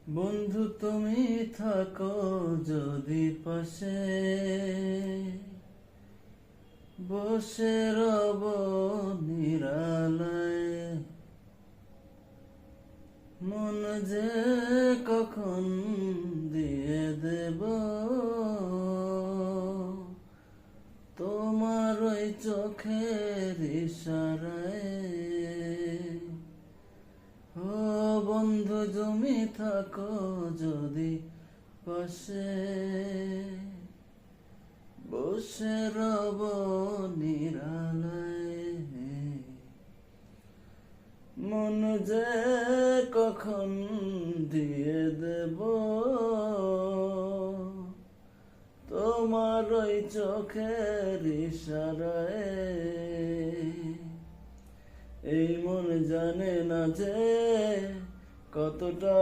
বন্ধু তুমি থাকো যদি পাশে, বসে রব নিরালায়। মন যে কখন দিয়ে দেব তোমার ওই চোখের ইশারায়। ও বন্ধু তুমি থাকো যদি পাশে, বসে রব নিরালায়। মন যে কখন দিয়ে দেব তোমার ওই চোখের ইশারায়। এই মন জানে না যে কতটা